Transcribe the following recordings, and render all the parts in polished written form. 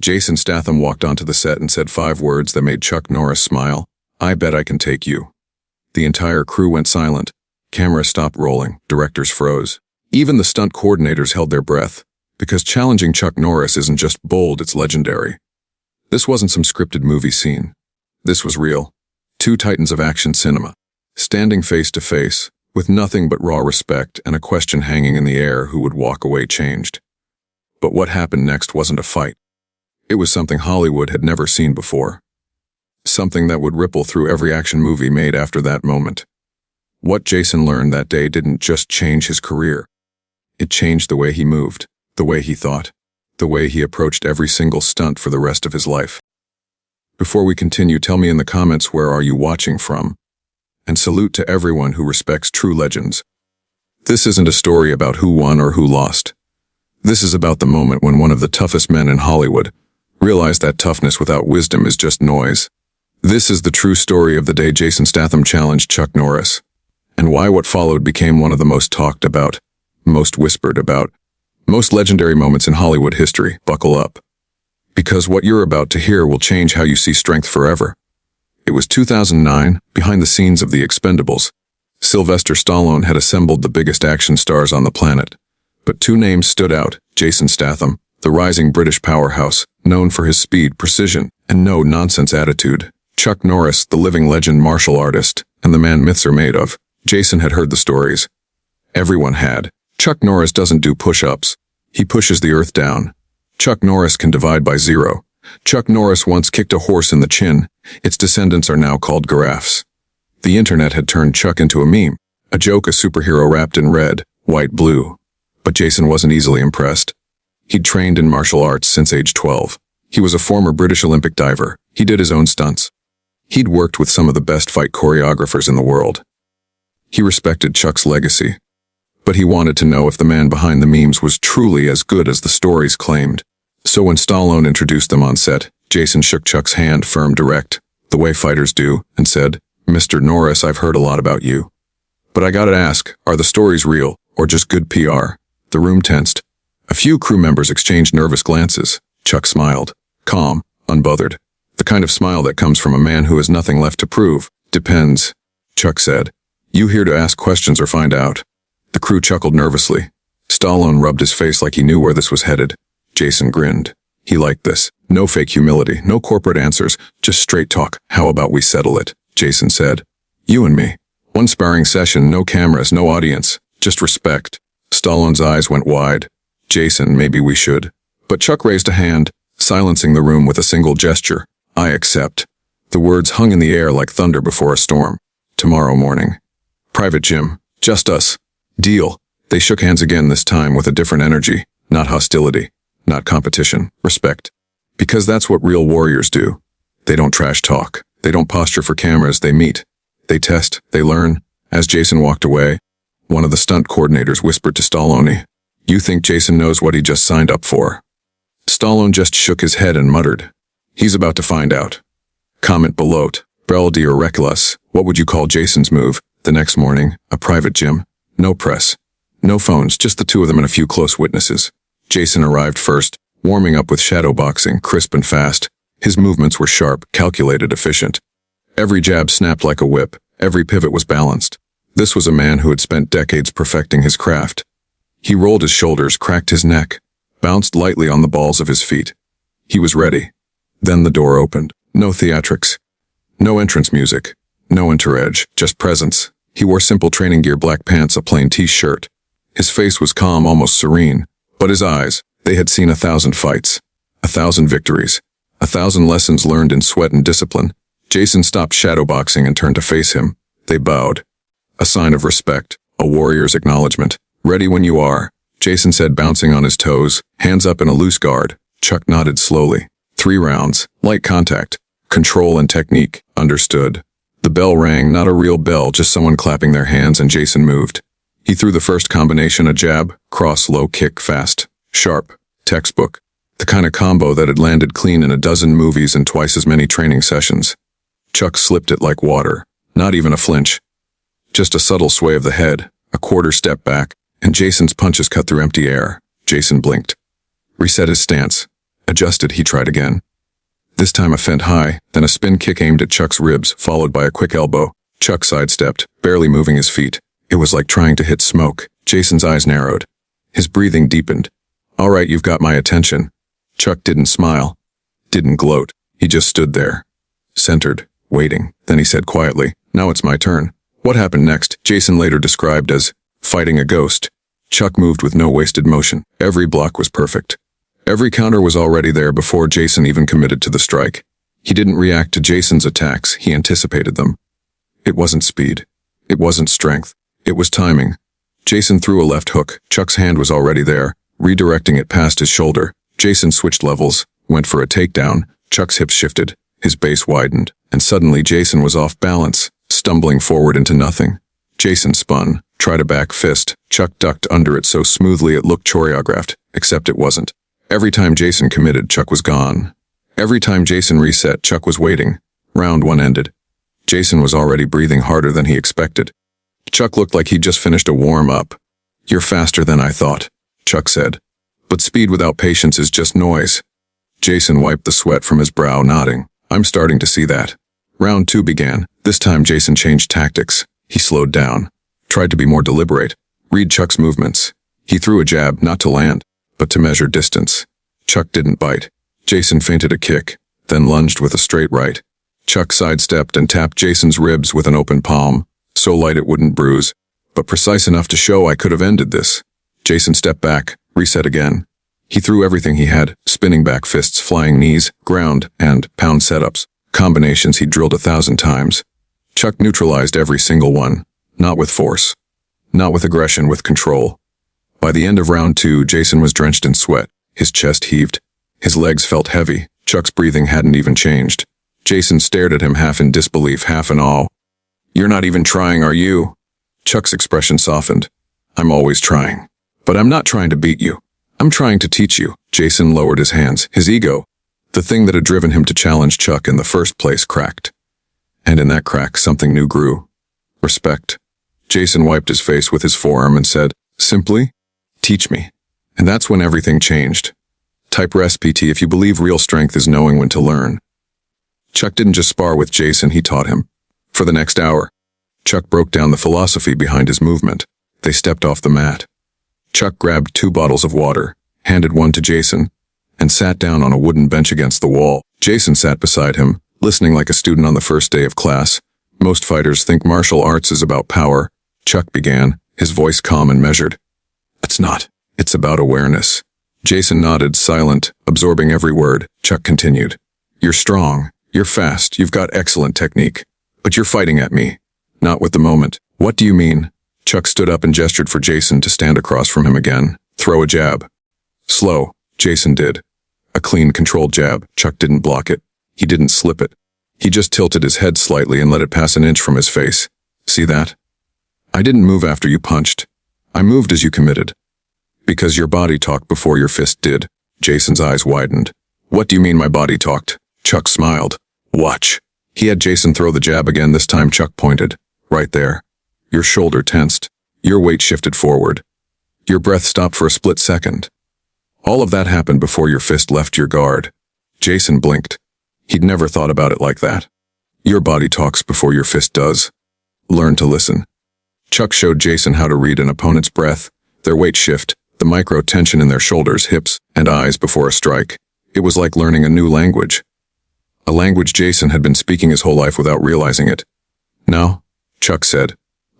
Jason Statham walked onto the set and said 5 words that made Chuck Norris smile. "I bet I can take you." The entire crew went silent. Cameras stopped rolling. Directors froze. Even the stunt coordinators held their breath, because challenging Chuck Norris isn't just bold, it's legendary. This wasn't some scripted movie scene. This was real. 2 titans of action cinema, standing face to face, with nothing but raw respect and a question hanging in the air: who would walk away changed? But what happened next wasn't a fight. It was something Hollywood had never seen before. Something that would ripple through every action movie made after that moment. What Jason learned that day didn't just change his career. It changed the way he moved, the way he thought, the way he approached every single stunt for the rest of his life. Before we continue, tell me in the comments, where are you watching from? And salute to everyone who respects true legends. This isn't a story about who won or who lost. This is about the moment when one of the toughest men in Hollywood realized that toughness without wisdom is just noise. This is the true story of the day Jason Statham challenged Chuck Norris, and why what followed became one of the most talked about, most whispered about, most legendary moments in Hollywood history. Buckle up, because what you're about to hear will change how you see strength forever. It was 2009, behind the scenes of The Expendables. Sylvester Stallone had assembled the biggest action stars on the planet, but 2 names stood out: Jason Statham, the rising British powerhouse, known for his speed, precision, and no-nonsense attitude; Chuck Norris, the living legend, martial artist, and the man myths are made of. Jason had heard the stories. Everyone had. Chuck Norris doesn't do push-ups. He pushes the earth down. Chuck Norris can divide by 0. Chuck Norris once kicked a horse in the chin. Its descendants are now called giraffes. The internet had turned Chuck into a meme, a joke, a superhero wrapped in red, white, blue. But Jason wasn't easily impressed. He'd trained in martial arts since age 12. He was a former British Olympic diver. He did his own stunts. He'd worked with some of the best fight choreographers in the world. He respected Chuck's legacy, but he wanted to know if the man behind the memes was truly as good as the stories claimed. So when Stallone introduced them on set, Jason shook Chuck's hand, firm, direct, the way fighters do, and said, "Mr. Norris, I've heard a lot about you. But I gotta ask, are the stories real, or just good PR?" The room tensed. A few crew members exchanged nervous glances. Chuck smiled, calm, unbothered. The kind of smile that comes from a man who has nothing left to prove. "Depends," Chuck said. "You here to ask questions or find out?" The crew chuckled nervously. Stallone rubbed his face like he knew where this was headed. Jason grinned. He liked this. No fake humility, no corporate answers, just straight talk. "How about we settle it?" Jason said. "You and me. One sparring session, no cameras, no audience, just respect." Stallone's eyes went wide. "Jason, maybe we should." But Chuck raised a hand, silencing the room with a single gesture. "I accept." The words hung in the air like thunder before a storm. "Tomorrow morning. Private gym. Just us. Deal." They shook hands again, this time with a different energy. Not hostility. Not competition. Respect. Because that's what real warriors do. They don't trash talk. They don't posture for cameras. They meet. They test. They learn. As Jason walked away, one of the stunt coordinators whispered to Stallone, "You think Jason knows what he just signed up for?" Stallone just shook his head and muttered, "He's about to find out." Comment below. Breldi or reckless, what would you call Jason's move? The next morning, a private gym. No press. No phones, just the 2 of them and a few close witnesses. Jason arrived first, warming up with shadow boxing, crisp and fast. His movements were sharp, calculated, efficient. Every jab snapped like a whip. Every pivot was balanced. This was a man who had spent decades perfecting his craft. He rolled his shoulders, cracked his neck, bounced lightly on the balls of his feet. He was ready. Then the door opened. No theatrics. No entrance music. No entourage, just presence. He wore simple training gear, black pants, a plain t-shirt. His face was calm, almost serene. But his eyes, they had seen 1,000 fights, 1,000 victories, 1,000 lessons learned in sweat and discipline. Jason stopped shadowboxing and turned to face him. They bowed. A sign of respect, a warrior's acknowledgement. "Ready when you are," Jason said, bouncing on his toes, hands up in a loose guard. Chuck nodded slowly. 3 rounds, light contact, control and technique. Understood. The bell rang, not a real bell, just someone clapping their hands, and Jason moved. He threw the first combination, a jab, cross, low kick, fast, sharp, textbook. The kind of combo that had landed clean in a dozen movies and twice as many training sessions. Chuck slipped it like water, not even a flinch. Just a subtle sway of the head, a quarter step back, and Jason's punches cut through empty air. Jason blinked. Reset his stance. Adjusted, he tried again. This time a feint high, then a spin kick aimed at Chuck's ribs, followed by a quick elbow. Chuck sidestepped, barely moving his feet. It was like trying to hit smoke. Jason's eyes narrowed. His breathing deepened. All right, you've got my attention. Chuck didn't smile, didn't gloat. He just stood there, centered, waiting. Then he said quietly, now it's my turn. What happened next, Jason later described as fighting a ghost. Chuck moved with no wasted motion. Every block was perfect. Every counter was already there before Jason even committed to the strike. He didn't react to Jason's attacks, he anticipated them. It wasn't speed. It wasn't strength. It was timing. Jason threw a left hook. Chuck's hand was already there, redirecting it past his shoulder. Jason switched levels, went for a takedown. Chuck's hips shifted, his base widened, and suddenly Jason was off balance, stumbling forward into nothing. Jason spun, tried a back fist. Chuck ducked under it so smoothly it looked choreographed, except it wasn't. Every time Jason committed, Chuck was gone. Every time Jason reset, Chuck was waiting. Round one ended. Jason was already breathing harder than he expected. Chuck looked like he'd just finished a warm-up. You're faster than I thought, Chuck said. But speed without patience is just noise. Jason wiped the sweat from his brow, nodding. I'm starting to see that. Round two began. This time Jason changed tactics. He slowed down, tried to be more deliberate, read Chuck's movements. He threw a jab, not to land, but to measure distance. Chuck didn't bite. Jason feinted a kick, then lunged with a straight right. Chuck sidestepped and tapped Jason's ribs with an open palm, so light it wouldn't bruise, but precise enough to show I could have ended this. Jason stepped back, reset again. He threw everything he had, spinning back fists, flying knees, ground, and pound setups, combinations he drilled 1,000 times. Chuck neutralized every single one, not with force, not with aggression, with control. By the end of round two, Jason was drenched in sweat, his chest heaved, his legs felt heavy. Chuck's breathing hadn't even changed. Jason stared at him, half in disbelief, half in awe. You're not even trying, are you? Chuck's expression softened. I'm always trying. But I'm not trying to beat you. I'm trying to teach you. Jason lowered his hands. His ego, the thing that had driven him to challenge Chuck in the first place, cracked. And in that crack, something new grew. Respect. Jason wiped his face with his forearm and said, simply, teach me. And that's when everything changed. Type RESPT if you believe real strength is knowing when to learn. Chuck didn't just spar with Jason, he taught him. For the next hour, Chuck broke down the philosophy behind his movement. They stepped off the mat. Chuck grabbed 2 bottles of water, handed one to Jason, and sat down on a wooden bench against the wall. Jason sat beside him, listening like a student on the first day of class. Most fighters think martial arts is about power. Chuck began, his voice calm and measured. It's not. It's about awareness. Jason nodded, silent, absorbing every word. Chuck continued. You're strong. You're fast. You've got excellent technique. But you're fighting at me. Not with the moment. What do you mean? Chuck stood up and gestured for Jason to stand across from him again. Throw a jab. Slow. Jason did. A clean, controlled jab. Chuck didn't block it. He didn't slip it. He just tilted his head slightly and let it pass an inch from his face. See that? I didn't move after you punched. I moved as you committed. Because your body talked before your fist did. Jason's eyes widened. What do you mean my body talked? Chuck smiled. Watch. He had Jason throw the jab again. This time Chuck pointed. Right there. Your shoulder tensed. Your weight shifted forward. Your breath stopped for a split second. All of that happened before your fist left your guard. Jason blinked. He'd never thought about it like that. Your body talks before your fist does. Learn to listen. Chuck showed Jason how to read an opponent's breath, their weight shift, the micro tension in their shoulders, hips, and eyes before a strike. It was like learning a new language. A language Jason had been speaking his whole life without realizing it. Now, Chuck said,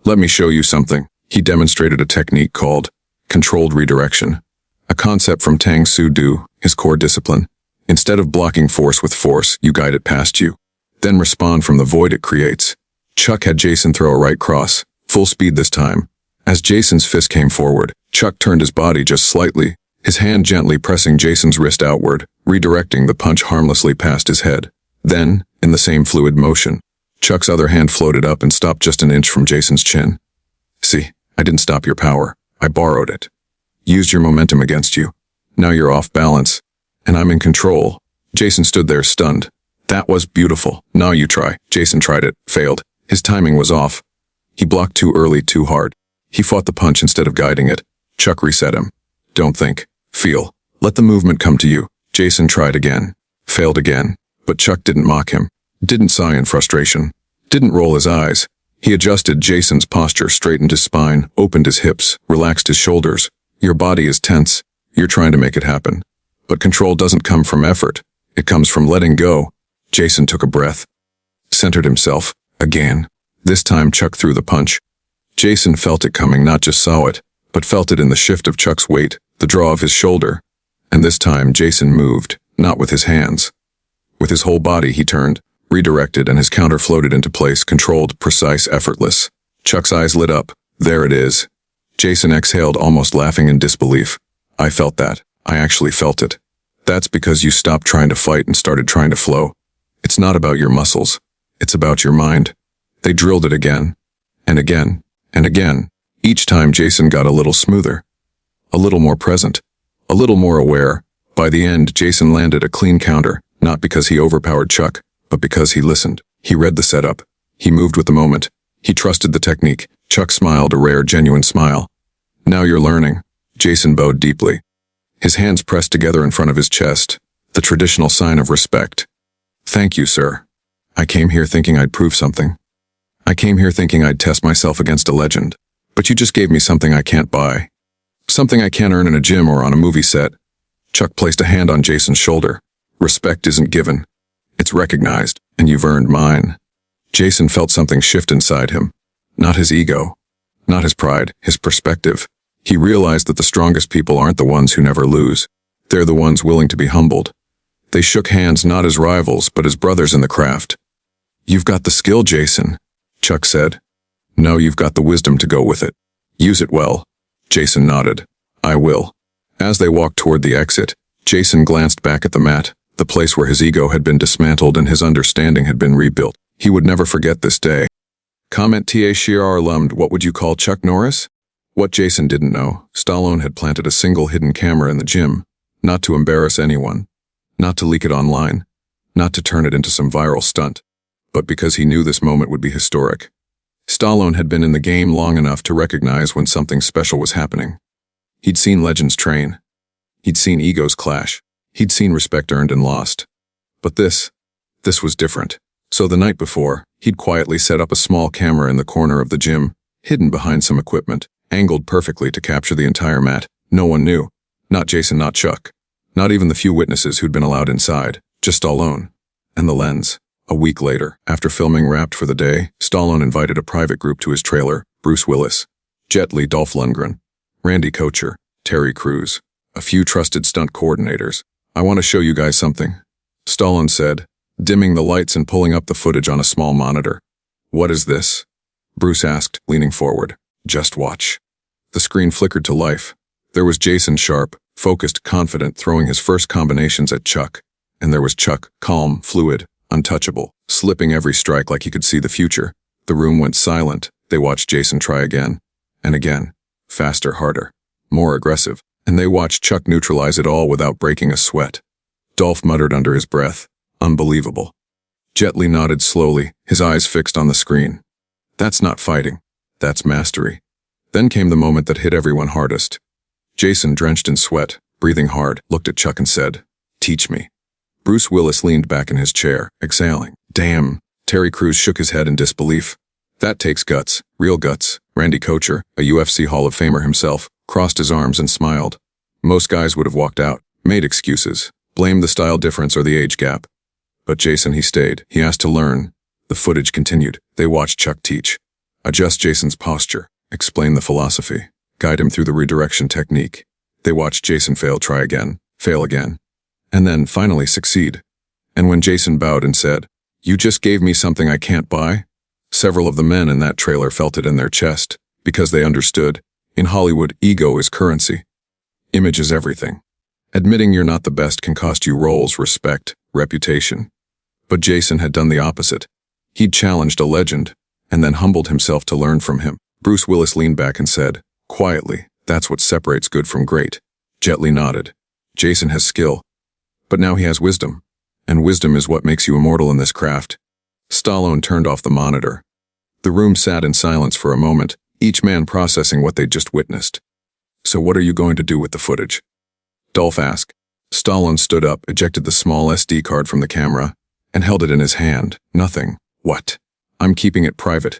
let me show you something. He demonstrated a technique called controlled redirection, a concept from Tang Soo Do, his core discipline. Instead of blocking force with force, you guide it past you. Then respond from the void it creates. Chuck had Jason throw a right cross, full speed this time. As Jason's fist came forward, Chuck turned his body just slightly, his hand gently pressing Jason's wrist outward, redirecting the punch harmlessly past his head. Then, in the same fluid motion, Chuck's other hand floated up and stopped just an inch from Jason's chin. See, I didn't stop your power. I borrowed it. Used your momentum against you. Now you're off balance. And I'm in control. Jason stood there stunned. That was beautiful. Now you try. Jason tried it, failed. His timing was off. He blocked too early, too hard. He fought the punch instead of guiding it. Chuck reset him. Don't think. Feel. Let the movement come to you. Jason tried again, failed again, but Chuck didn't mock him, didn't sigh in frustration, didn't roll his eyes. He adjusted Jason's posture, straightened his spine, opened his hips, relaxed his shoulders. Your body is tense. You're trying to make it happen. But control doesn't come from effort. It comes from letting go. Jason took a breath, centered himself, again. This time Chuck threw the punch. Jason felt it coming, not just saw it, but felt it in the shift of Chuck's weight, the draw of his shoulder. And this time Jason moved, not with his hands. With his whole body he turned, redirected, and his counter floated into place, controlled, precise, effortless. Chuck's eyes lit up. There it is. Jason exhaled, almost laughing in disbelief. I felt that. I actually felt it. That's because you stopped trying to fight and started trying to flow. It's not about your muscles. It's about your mind. They drilled it again, and again, and again. Each time Jason got a little smoother, a little more present, a little more aware. By the end, Jason landed a clean counter, not because he overpowered Chuck, but because he listened. He read the setup. He moved with the moment. He trusted the technique. Chuck smiled, a rare, genuine smile. Now you're learning. Jason bowed deeply. His hands pressed together in front of his chest, the traditional sign of respect. Thank you, sir. I came here thinking I'd prove something. I came here thinking I'd test myself against a legend. But you just gave me something I can't buy. Something I can't earn in a gym or on a movie set. Chuck placed a hand on Jason's shoulder. Respect isn't given. It's recognized, and you've earned mine. Jason felt something shift inside him. Not his ego. Not his pride, his perspective. He realized that the strongest people aren't the ones who never lose. They're the ones willing to be humbled. They shook hands not as rivals, but as brothers in the craft. You've got the skill, Jason, Chuck said. No, you've got the wisdom to go with it. Use it well. Jason nodded. I will. As they walked toward the exit, Jason glanced back at the mat, the place where his ego had been dismantled and his understanding had been rebuilt. He would never forget this day. Comment TA Shear alumn, what would you call Chuck Norris? What Jason didn't know, Stallone had planted a single hidden camera in the gym, not to embarrass anyone, not to leak it online, not to turn it into some viral stunt, but because he knew this moment would be historic. Stallone had been in the game long enough to recognize when something special was happening. He'd seen legends train. He'd seen egos clash. He'd seen respect earned and lost. But this was different. So the night before, he'd quietly set up a small camera in the corner of the gym, hidden behind some equipment, angled perfectly to capture the entire mat. No one knew. Not Jason, not Chuck. Not even the few witnesses who'd been allowed inside. Just Stallone. And the lens. A week later, after filming wrapped for the day, Stallone invited a private group to his trailer: Bruce Willis, Jet Li, Dolph Lundgren, Randy Kocher, Terry Crews, a few trusted stunt coordinators. I want to show you guys something, Stallone said, dimming the lights and pulling up the footage on a small monitor. What is this? Bruce asked, leaning forward. Just watch. The screen flickered to life. There was Jason, sharp, focused, confident, throwing his first combinations at Chuck. And there was Chuck, calm, fluid, untouchable, slipping every strike like he could see the future. The room went silent. They watched Jason try again. And again. Faster, harder, more aggressive. And they watched Chuck neutralize it all without breaking a sweat. Dolph muttered under his breath. Unbelievable. Jet Li nodded slowly, his eyes fixed on the screen. That's not fighting. That's mastery. Then came the moment that hit everyone hardest. Jason, drenched in sweat, breathing hard, looked at Chuck and said, "Teach me." Bruce Willis leaned back in his chair, exhaling. Damn. Terry Crews shook his head in disbelief. That takes guts, real guts. Randy Kocher, a UFC Hall of Famer himself, crossed his arms and smiled. Most guys would have walked out, made excuses, blamed the style difference or the age gap. But Jason, he stayed. He asked to learn. The footage continued. They watched Chuck teach. Adjust Jason's posture, explain the philosophy, guide him through the redirection technique. They watched Jason fail, try again, fail again, and then finally succeed. And when Jason bowed and said, "You just gave me something I can't buy," several of the men in that trailer felt it in their chest, because they understood. In Hollywood, ego is currency. Image is everything. Admitting you're not the best can cost you roles, respect, reputation. But Jason had done the opposite. He'd challenged a legend, and then humbled himself to learn from him. Bruce Willis leaned back and said, quietly, "That's what separates good from great." Jet Li nodded. Jason has skill, but now he has wisdom. And wisdom is what makes you immortal in this craft. Stallone turned off the monitor. The room sat in silence for a moment, each man processing what they'd just witnessed. "So what are you going to do with the footage?" Dolph asked. Stalin stood up, ejected the small SD card from the camera, and held it in his hand. Nothing. What? I'm keeping it private.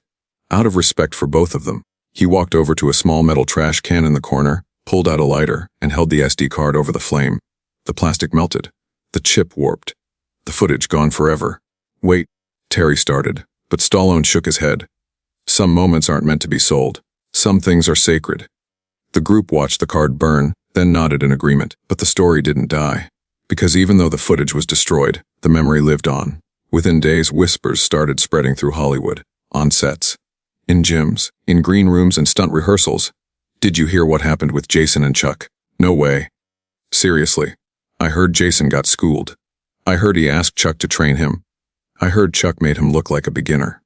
Out of respect for both of them, he walked over to a small metal trash can in the corner, pulled out a lighter, and held the SD card over the flame. The plastic melted. The chip warped. The footage gone forever. Wait, Terry started, but Stallone shook his head. Some moments aren't meant to be sold. Some things are sacred. The group watched the card burn, then nodded in agreement, but the story didn't die. Because even though the footage was destroyed, the memory lived on. Within days, whispers started spreading through Hollywood, on sets, in gyms, in green rooms and stunt rehearsals. Did you hear what happened with Jason and Chuck? No way. Seriously. I heard Jason got schooled. I heard he asked Chuck to train him. I heard Chuck made him look like a beginner.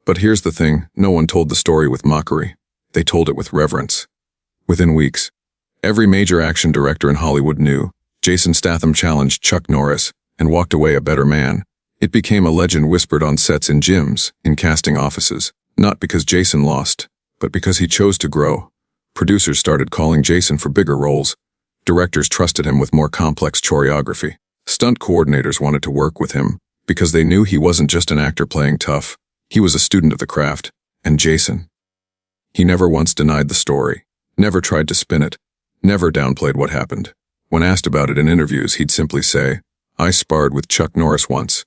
But here's the thing, no one told the story with mockery. They told it with reverence. Within weeks, every major action director in Hollywood knew Jason Statham challenged Chuck Norris and walked away a better man. It became a legend whispered on sets in gyms, in casting offices, not because Jason lost, but because he chose to grow. Producers started calling Jason for bigger roles. Directors trusted him with more complex choreography. Stunt coordinators wanted to work with him because they knew he wasn't just an actor playing tough. He was a student of the craft. And Jason? He never once denied the story, never tried to spin it, never downplayed what happened. When asked about it in interviews, he'd simply say, "I sparred with Chuck Norris once.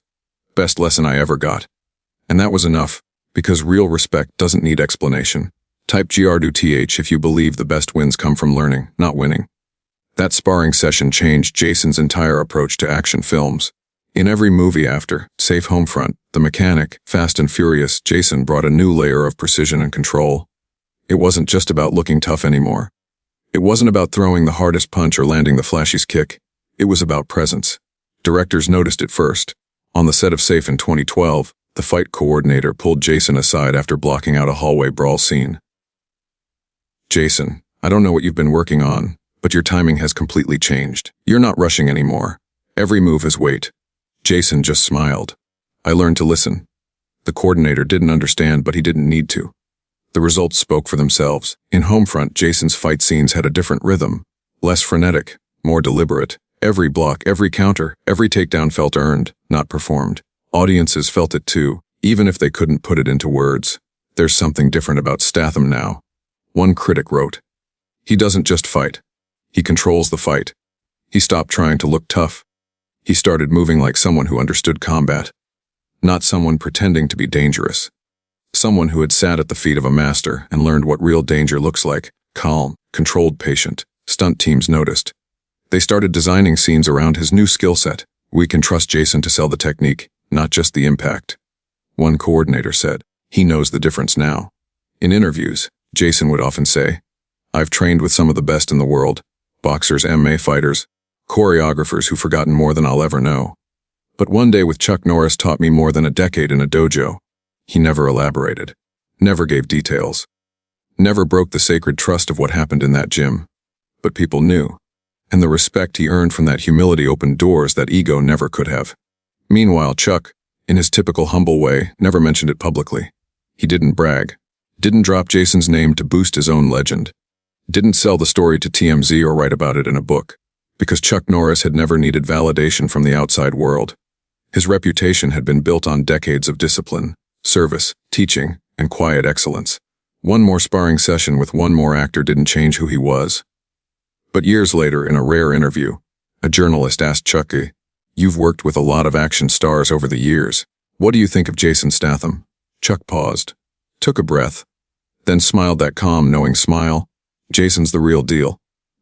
Best lesson I ever got." And that was enough, because real respect doesn't need explanation. Type GR2TH if you believe the best wins come from learning, not winning. That sparring session changed Jason's entire approach to action films. In every movie after, Safe Homefront, The Mechanic, Fast and Furious, Jason brought a new layer of precision and control. It wasn't just about looking tough anymore. It wasn't about throwing the hardest punch or landing the flashiest kick. It was about presence. Directors noticed it first. On the set of Safe in 2012, the fight coordinator pulled Jason aside after blocking out a hallway brawl scene. "Jason, I don't know what you've been working on, but your timing has completely changed. You're not rushing anymore. Every move has weight." Jason just smiled. "I learned to listen." The coordinator didn't understand, but he didn't need to. The results spoke for themselves. In Homefront, Jason's fight scenes had a different rhythm, less frenetic, more deliberate. Every block, every counter, every takedown felt earned, not performed. Audiences felt it too, even if they couldn't put it into words. "There's something different about Statham now," one critic wrote. "He doesn't just fight. He controls the fight." He stopped trying to look tough. He started moving like someone who understood combat. Not someone pretending to be dangerous. Someone who had sat at the feet of a master and learned what real danger looks like. Calm, controlled patient. Stunt teams noticed. They started designing scenes around his new skill set. "We can trust Jason to sell the technique, not just the impact." One coordinator said, "He knows the difference now." In interviews, Jason would often say, "I've trained with some of the best in the world, boxers, MMA fighters, choreographers who've forgotten more than I'll ever know. But one day with Chuck Norris taught me more than a decade in a dojo." He never elaborated, never gave details, never broke the sacred trust of what happened in that gym. But people knew, and the respect he earned from that humility opened doors that ego never could have. Meanwhile, Chuck, in his typical humble way, never mentioned it publicly. He didn't brag, didn't drop Jason's name to boost his own legend, didn't sell the story to TMZ or write about it in a book, because Chuck Norris had never needed validation from the outside world. His reputation had been built on decades of discipline, service, teaching, and quiet excellence. One more sparring session with one more actor didn't change who he was. But years later, in a rare interview, a journalist asked Chucky, "You've worked with a lot of action stars over the years. What do you think of Jason Statham?" Chuck paused, took a breath, then smiled that calm, knowing smile. "Jason's the real deal.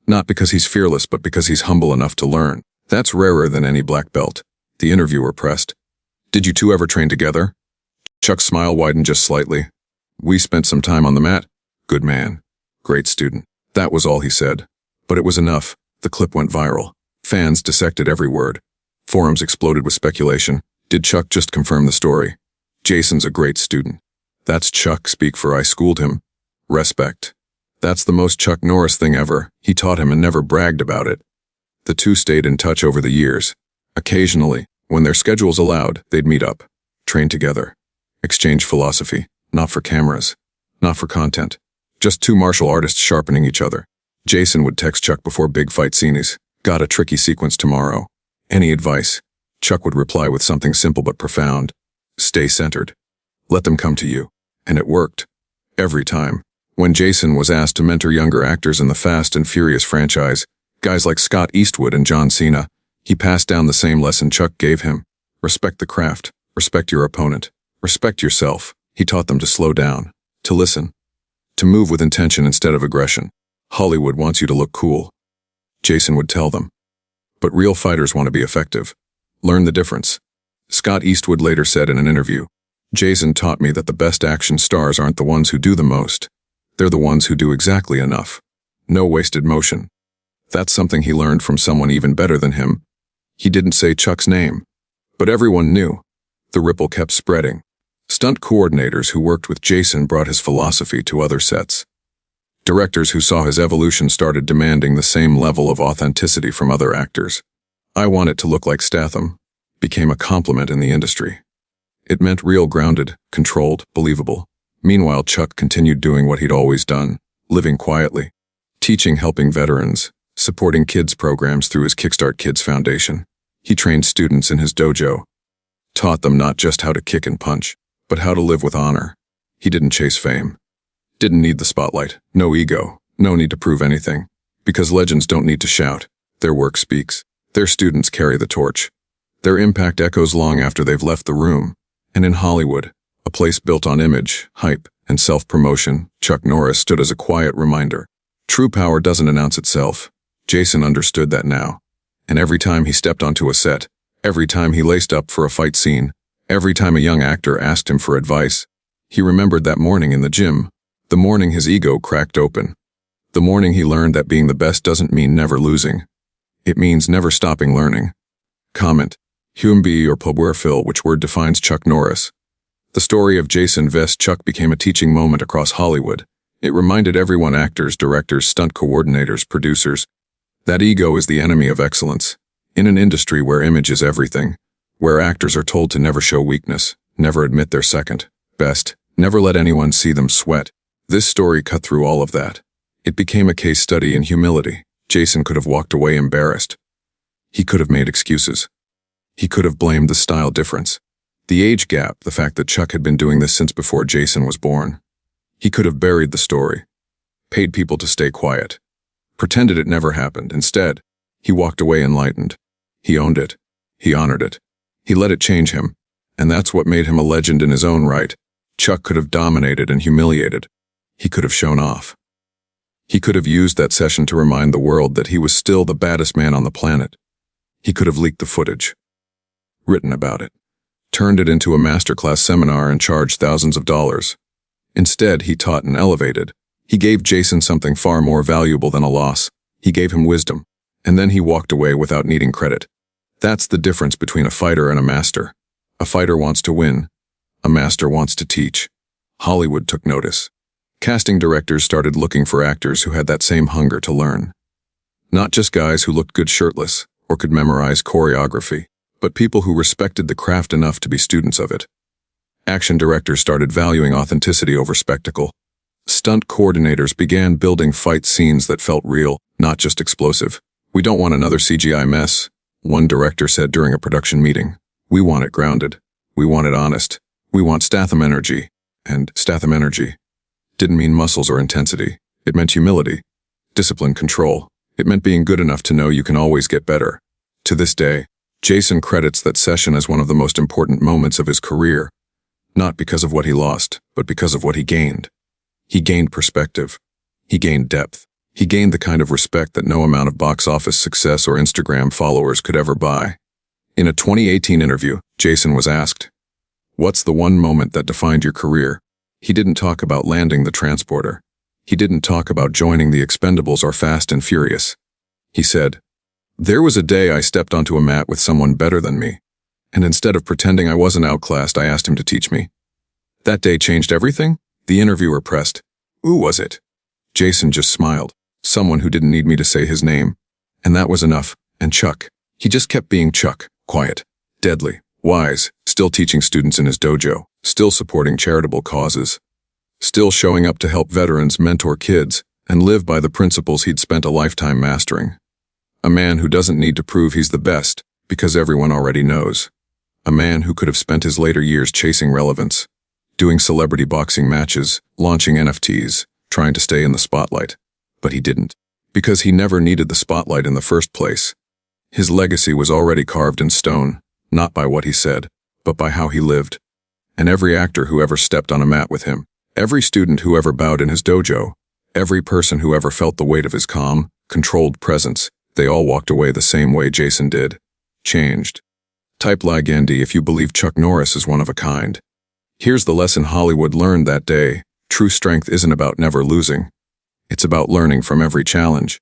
Not because he's fearless, but because he's humble enough to learn. That's rarer than any black belt." The interviewer pressed, "Did you two ever train together?" Chuck's smile widened just slightly. "We spent some time on the mat. Good man. Great student." That was all he said. But it was enough. The clip went viral. Fans dissected every word. Forums exploded with speculation. Did Chuck just confirm the story? Jason's a great student. That's Chuck speak for "I schooled him." Respect. That's the most Chuck Norris thing ever. He taught him and never bragged about it. The two stayed in touch over the years. Occasionally, when their schedules allowed, they'd meet up, train together, exchange philosophy, not for cameras, not for content, just two martial artists sharpening each other. Jason would text Chuck before big fight scenes, Got a tricky sequence tomorrow. Any advice? Chuck would reply with something simple but profound. Stay centered. Let them come to you. And it worked. Every time. When Jason was asked to mentor younger actors in the Fast and Furious franchise, guys like Scott Eastwood and John Cena, he passed down the same lesson Chuck gave him. Respect the craft. Respect your opponent. Respect yourself. He taught them to slow down. To listen. To move with intention instead of aggression. Hollywood wants you to look cool. Jason would tell them. But real fighters want to be effective. Learn the difference. Scott Eastwood later said in an interview, Jason taught me that the best action stars aren't the ones who do the most. They're the ones who do exactly enough. No wasted motion. That's something he learned from someone even better than him. He didn't say Chuck's name, but everyone knew. The ripple kept spreading. Stunt coordinators who worked with Jason brought his philosophy to other sets. Directors who saw his evolution started demanding the same level of authenticity from other actors. I want it to look like Statham became a compliment in the industry. It meant real, grounded, controlled, believable. Meanwhile, Chuck continued doing what he'd always done, living quietly, teaching, helping veterans, supporting kids programs through his Kickstart Kids Foundation. He trained students in his dojo, taught them not just how to kick and punch, but how to live with honor. He didn't chase fame. Didn't need the spotlight. No ego. No need to prove anything. Because legends don't need to shout. Their work speaks. Their students carry the torch. Their impact echoes long after they've left the room. And in Hollywood, a place built on image, hype, and self-promotion, Chuck Norris stood as a quiet reminder. True power doesn't announce itself. Jason understood that now. And every time he stepped onto a set, every time he laced up for a fight scene, every time a young actor asked him for advice, he remembered that morning in the gym, the morning his ego cracked open, the morning he learned that being the best doesn't mean never losing. It means never stopping learning. Comment, Humby or Pobwerfil, which word defines Chuck Norris. The story of Jason vs. Chuck became a teaching moment across Hollywood. It reminded everyone, actors, directors, stunt coordinators, producers, that ego is the enemy of excellence. In an industry where image is everything, where actors are told to never show weakness, never admit they're second best, never let anyone see them sweat, this story cut through all of that. It became a case study in humility. Jason could have walked away embarrassed. He could have made excuses. He could have blamed the style difference, the age gap, the fact that Chuck had been doing this since before Jason was born. He could have buried the story, paid people to stay quiet, pretended it never happened. Instead, he walked away enlightened. He owned it. He honored it. He let it change him. And that's what made him a legend in his own right. Chuck could have dominated and humiliated. He could have shown off. He could have used that session to remind the world that he was still the baddest man on the planet. He could have leaked the footage, written about it, turned it into a masterclass seminar and charged thousands of dollars. Instead, he taught and elevated. He gave Jason something far more valuable than a loss. He gave him wisdom. And then he walked away without needing credit. That's the difference between a fighter and a master. A fighter wants to win. A master wants to teach. Hollywood took notice. Casting directors started looking for actors who had that same hunger to learn. Not just guys who looked good shirtless or could memorize choreography, but people who respected the craft enough to be students of it. Action directors started valuing authenticity over spectacle. Stunt coordinators began building fight scenes that felt real, not just explosive. We don't want another CGI mess, one director said during a production meeting. We want it grounded. We want it honest. We want Statham energy. And Statham energy didn't mean muscles or intensity. It meant humility, discipline, control. It meant being good enough to know you can always get better. To this day, Jason credits that session as one of the most important moments of his career, not because of what he lost, but because of what he gained. He gained perspective. He gained depth. He gained the kind of respect that no amount of box office success or Instagram followers could ever buy. In a 2018 interview, Jason was asked, "What's the one moment that defined your career?" He didn't talk about landing the transporter. He didn't talk about joining the Expendables or Fast and Furious. He said, "There was a day I stepped onto a mat with someone better than me, and instead of pretending I wasn't outclassed, I asked him to teach me. That day changed everything?" The interviewer pressed, "Who was it?" Jason just smiled. Someone who didn't need me to say his name. And that was enough. And Chuck. He just kept being Chuck. Quiet. Deadly. Wise. Still teaching students in his dojo. Still supporting charitable causes. Still showing up to help veterans mentor kids and live by the principles he'd spent a lifetime mastering. A man who doesn't need to prove he's the best, because everyone already knows. A man who could have spent his later years chasing relevance, doing celebrity boxing matches, launching NFTs, trying to stay in the spotlight. But he didn't. Because he never needed the spotlight in the first place. His legacy was already carved in stone, not by what he said, but by how he lived. And every actor who ever stepped on a mat with him, every student who ever bowed in his dojo, every person who ever felt the weight of his calm, controlled presence, they all walked away the same way Jason did. Changed. Type Ligandi if you believe Chuck Norris is one of a kind. Here's the lesson Hollywood learned that day. True strength isn't about never losing. It's about learning from every challenge.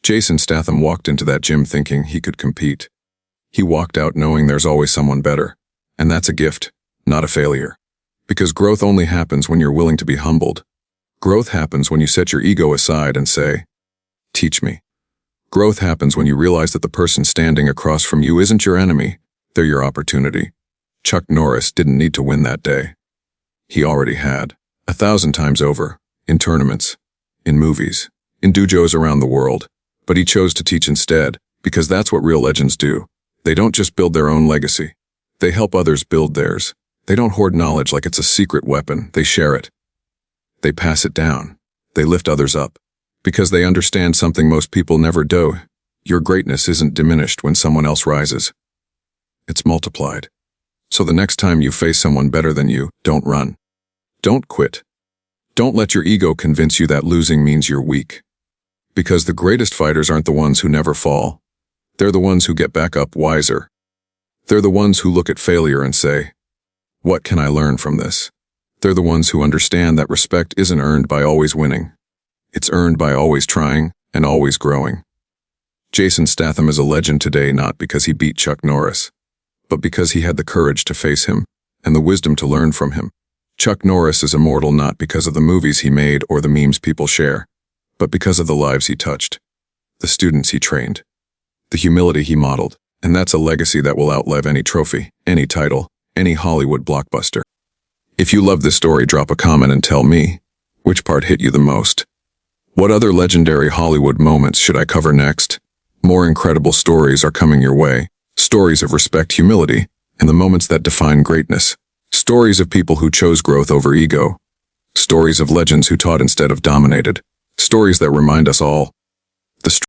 Jason Statham walked into that gym thinking he could compete. He walked out knowing there's always someone better. And that's a gift, not a failure. Because growth only happens when you're willing to be humbled. Growth happens when you set your ego aside and say, "Teach me." Growth happens when you realize that the person standing across from you isn't your enemy, they're your opportunity. Chuck Norris didn't need to win that day. He already had, 1,000 times over, in tournaments, in movies, in dojos around the world. But he chose to teach instead, because that's what real legends do. They don't just build their own legacy. They help others build theirs. They don't hoard knowledge like it's a secret weapon. They share it. They pass it down. They lift others up. Because they understand something most people never do. Your greatness isn't diminished when someone else rises. It's multiplied. So the next time you face someone better than you, don't run. Don't quit. Don't let your ego convince you that losing means you're weak. Because the greatest fighters aren't the ones who never fall. They're the ones who get back up wiser. They're the ones who look at failure and say, "What can I learn from this?" They're the ones who understand that respect isn't earned by always winning. It's earned by always trying and always growing. Jason Statham is a legend today not because he beat Chuck Norris, but because he had the courage to face him and the wisdom to learn from him. Chuck Norris is immortal not because of the movies he made or the memes people share, but because of the lives he touched, the students he trained, the humility he modeled, and that's a legacy that will outlive any trophy, any title, any Hollywood blockbuster. If you love this story, drop a comment and tell me, which part hit you the most? What other legendary Hollywood moments should I cover next? More incredible stories are coming your way. Stories of respect, humility, and the moments that define greatness. Stories of people who chose growth over ego. Stories of legends who taught instead of dominated. Stories that remind us all, the